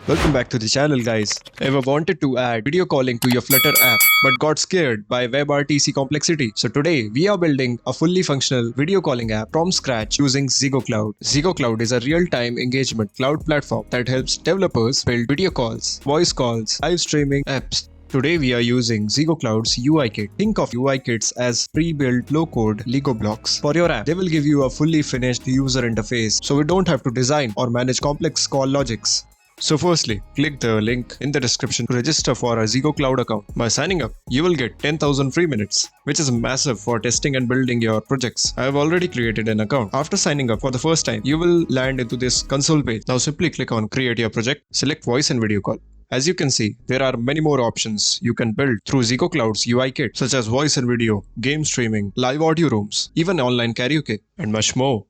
Welcome back to the channel, guys. Ever wanted to add video calling to your Flutter app but got scared by WebRTC complexity? So today we are building a fully functional video calling app from scratch using ZEGOCLOUD. ZEGOCLOUD is a real-time engagement cloud platform that helps developers build video calls, voice calls, live streaming apps. Today we are using ZEGOCLOUD's UI Kit. Think of UI Kits as pre-built low-code Lego blocks for your app. They will give you a fully finished user interface, so you don't have to design or manage complex call logics. So firstly, click the link in the description to register for a ZEGOCLOUD account. By signing up, you will get 10,000 free minutes, which is massive for testing and building your projects. I have already created an account. After signing up for the first time, you will land into this console page. Now simply click on Create Your Project, select Voice and Video Call. As you can see, there are many more options you can build through ZEGOCLOUD's UI Kit, such as voice and video, game streaming, live audio rooms, even online karaoke, and much more.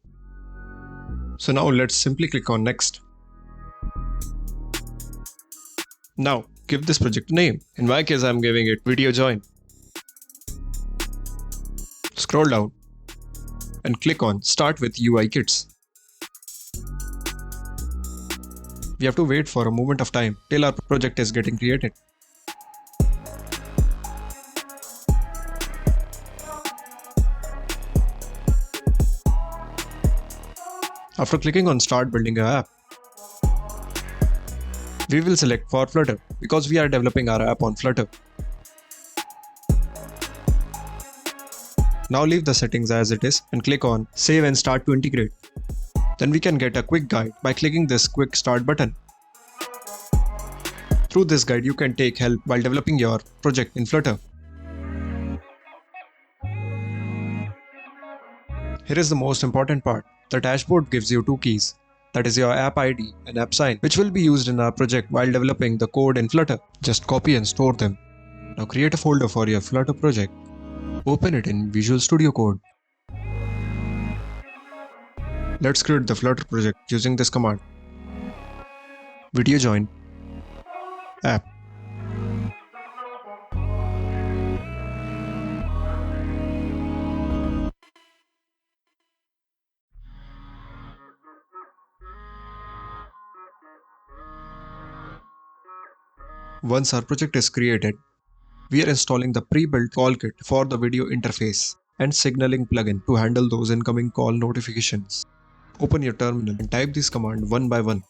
So now let's simply click on Next. Now, give this project a name. In my case, I'm giving it Video Join. Scroll down and click on Start with UI Kits. We have to wait for a moment of time till our project is getting created. After clicking on Start building our app, we will select for Flutter because we are developing our app on Flutter. Now leave the settings as it is and click on Save and Start to Integrate. Then we can get a quick guide by clicking this Quick Start button. Through this guide, you can take help while developing your project in Flutter. Here is the most important part. The dashboard gives you two keys. That is your app ID and app sign, which will be used in our project while developing the code in Flutter. Just copy and store them. Now create a folder for your Flutter project. Open it in Visual Studio Code. Let's create the Flutter project using this command. Video Join App. Once our project is created, we are installing the pre-built call kit for the video interface and signaling plugin to handle those incoming call notifications. Open your terminal and type this command one by one.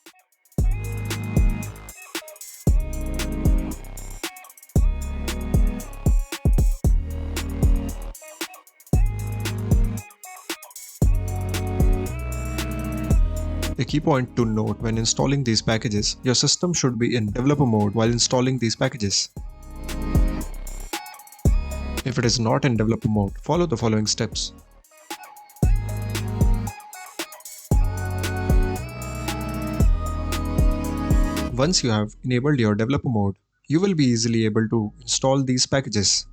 A key point to note when installing these packages, your system should be in developer mode while installing these packages. If it is not in developer mode, follow the following steps. Once you have enabled your developer mode, you will be easily able to install these packages.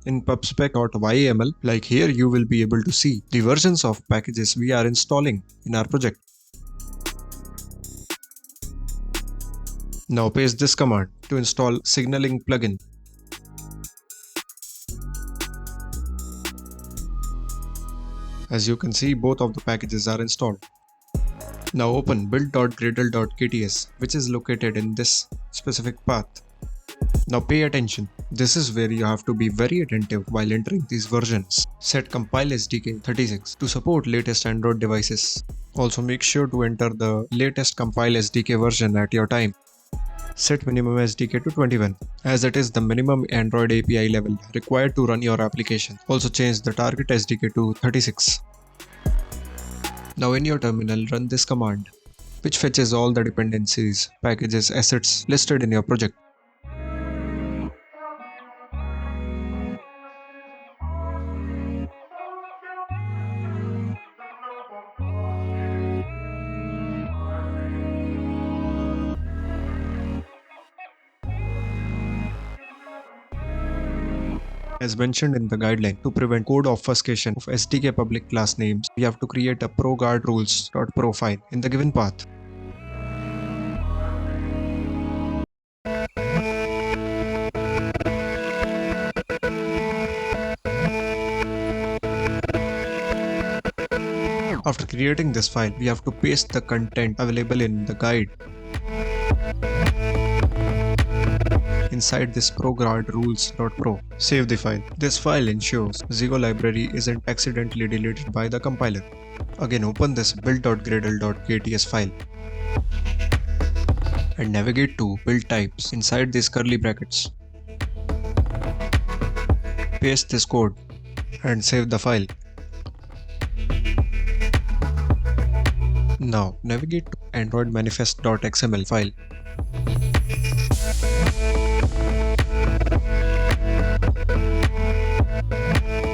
In pubspec.yml, like here, you will be able to see the versions of packages we are installing in our project. Now paste this command to install signaling plugin. As you can see, both of the packages are installed. Now open build.gradle.kts, which is located in this specific path. Now pay attention. This is where you have to be very attentive while entering these versions. Set compile SDK 36 to support latest Android devices. Also make sure to enter the latest compile SDK version at your time. Set minimum SDK to 21 as it is the minimum Android API level required to run your application. Also change the target SDK to 36. Now in your terminal, run this command, which fetches all the dependencies, packages, assets listed in your project. As mentioned in the guideline, to prevent code obfuscation of SDK public class names, we have to create a proguardrules.pro file in the given path. After creating this file, we have to paste the content available in the guide. Inside this ProGuard rules.pro, save the file. This file ensures Zego library isn't accidentally deleted by the compiler. Again, open this build.gradle.kts file and navigate to build types inside these curly brackets. Paste this code and save the file. Now navigate to Android manifest.xml file.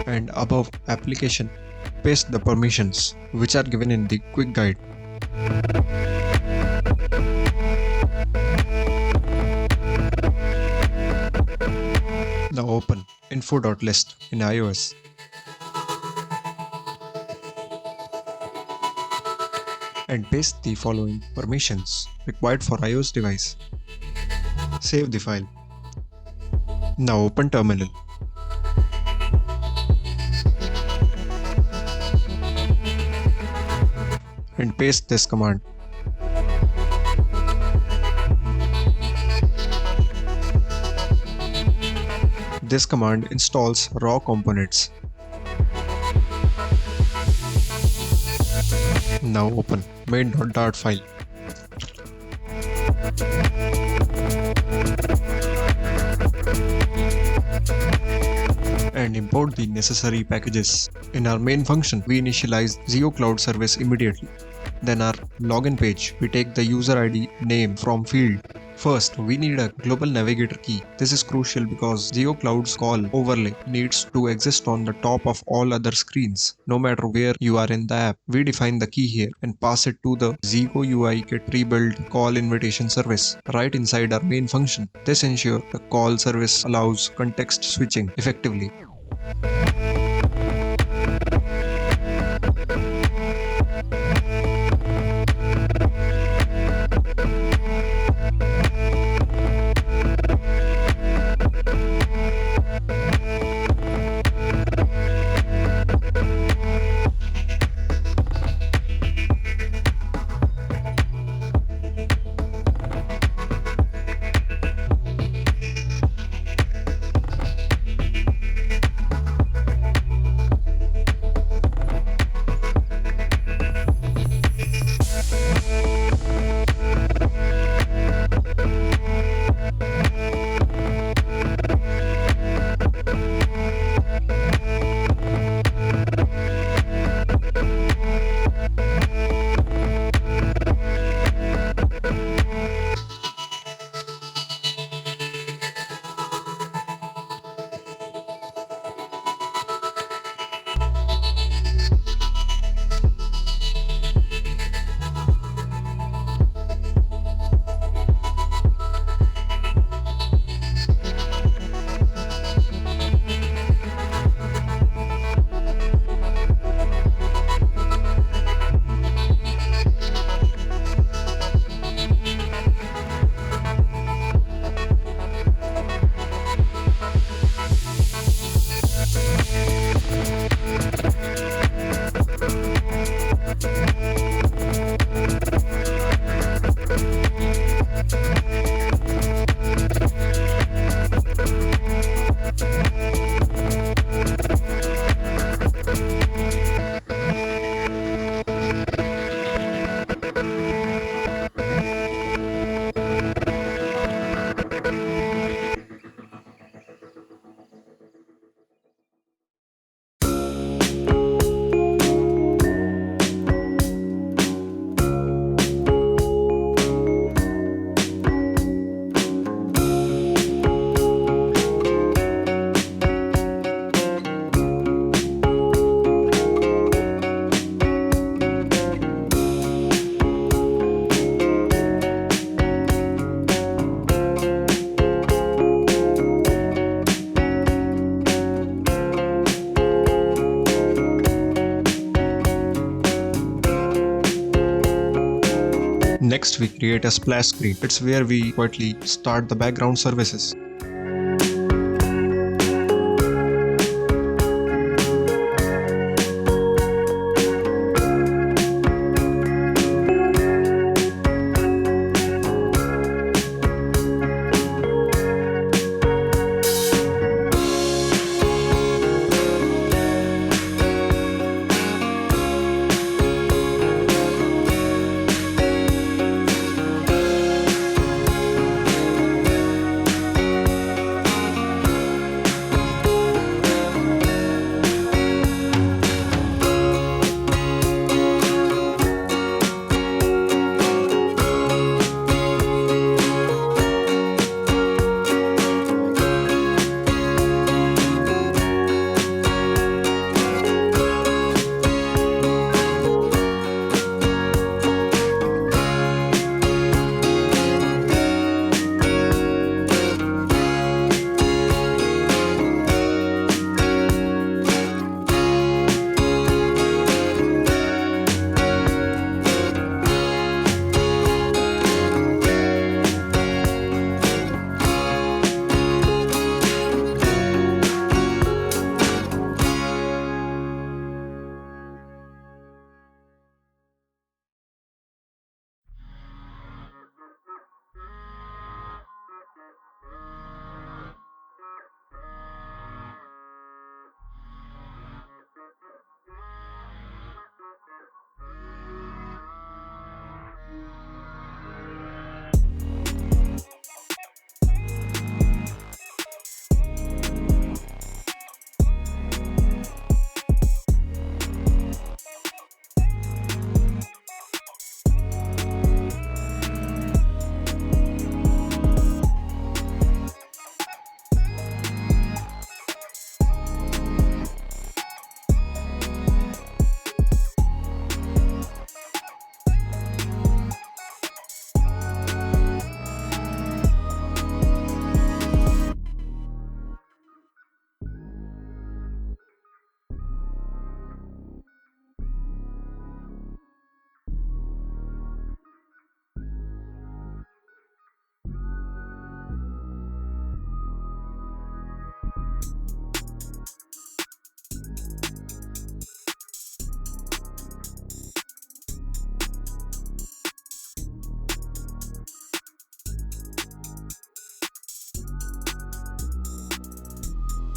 And above application, paste the permissions which are given in the quick guide. Now open info.list in iOS. And paste the following permissions required for iOS device. Save the file. Now open terminal. And paste this command. This command installs raw components. Now open main.dart file. And import the necessary packages. In our main function, we initialize ZEGOCLOUD service immediately. Then our login page, we take the user ID name from field. First, we need a global navigator key. This is crucial because ZEGOCLOUD's call overlay needs to exist on the top of all other screens. No matter where you are in the app, we define the key here and pass it to the Zego UI Kit pre-built call invitation service right inside our main function. This ensures the call service allows context switching effectively. Next, we create a splash screen. It's where we quietly start the background services.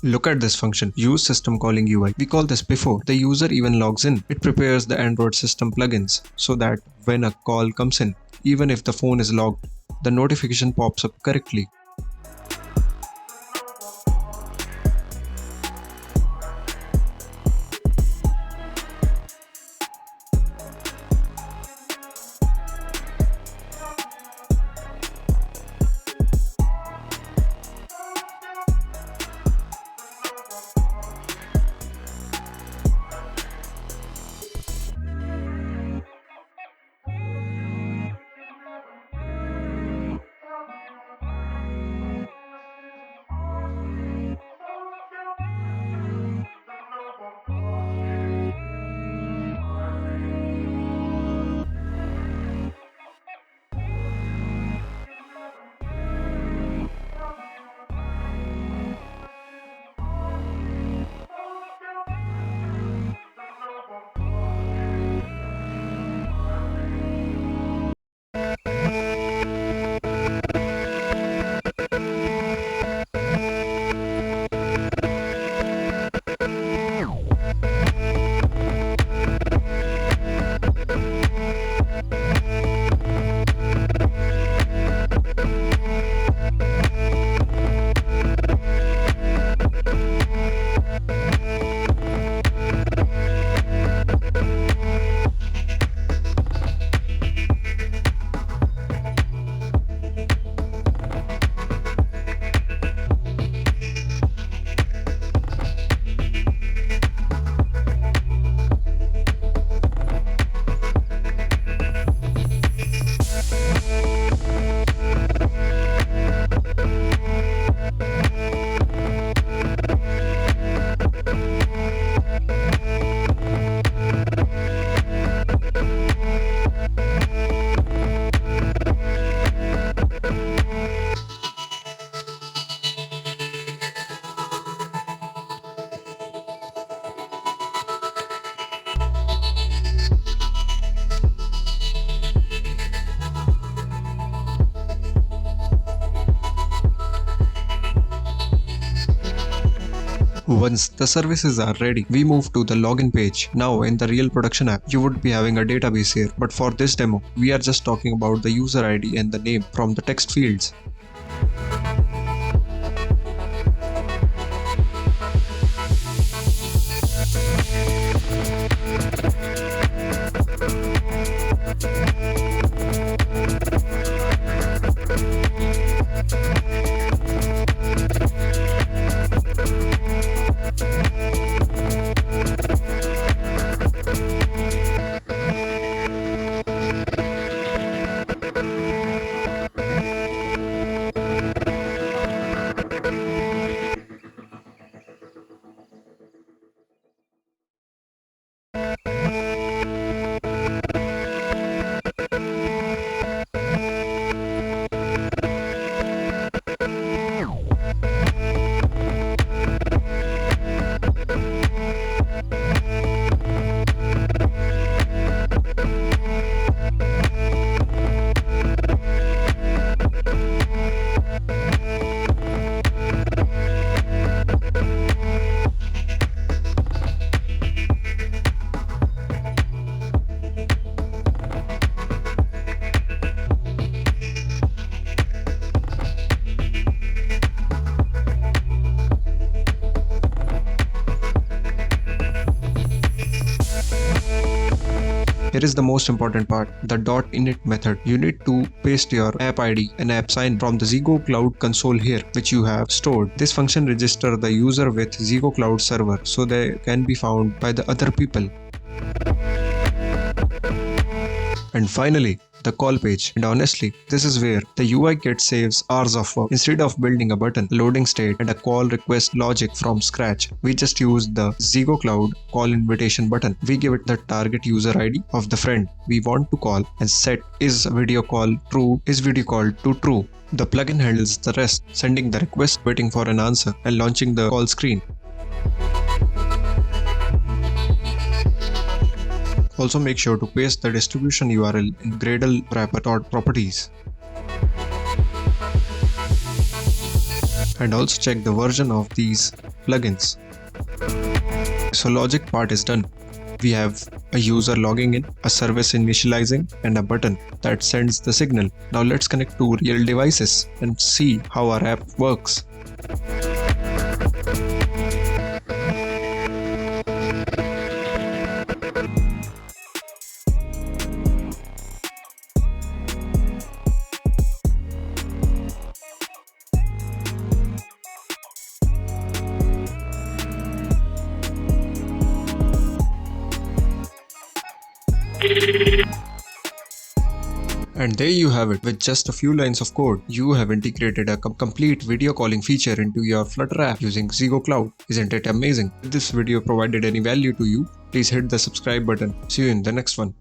Look at this function, use system calling UI. We call this before the user even logs in. It prepares the Android system plugins so that when a call comes in, even if the phone is logged, the notification pops up correctly. Once the services are ready, we move to the login page. Now in the real production app, you would be having a database here, but for this demo, we are just talking about the user ID and the name from the text fields. Here is the most important part, the .init method. You need to paste your app ID and app sign from the ZEGOCLOUD console here, which you have stored. This function registers the user with ZEGOCLOUD server so they can be found by the other people. And finally, the call page. And honestly, this is where the UI kit saves hours of work. Instead of building a button, loading state, and a call request logic from scratch, we just use the ZEGOCLOUD call invitation button. We give it the target user ID of the friend we want to call and set is video call true, is video call to true. The plugin handles the rest, sending the request, waiting for an answer, and launching the call screen. Also make sure to paste the distribution URL in Gradle wrapper properties. And also check the version of these plugins. So logic part is done. We have a user logging in, a service initializing, and a button that sends the signal. Now let's connect to real devices and see how our app works. And there you have it. With just a few lines of code, you have integrated a complete video calling feature into your Flutter app using ZEGOCLOUD. Isn't it amazing? If this video provided any value to you, please hit the subscribe button. See you in the next one.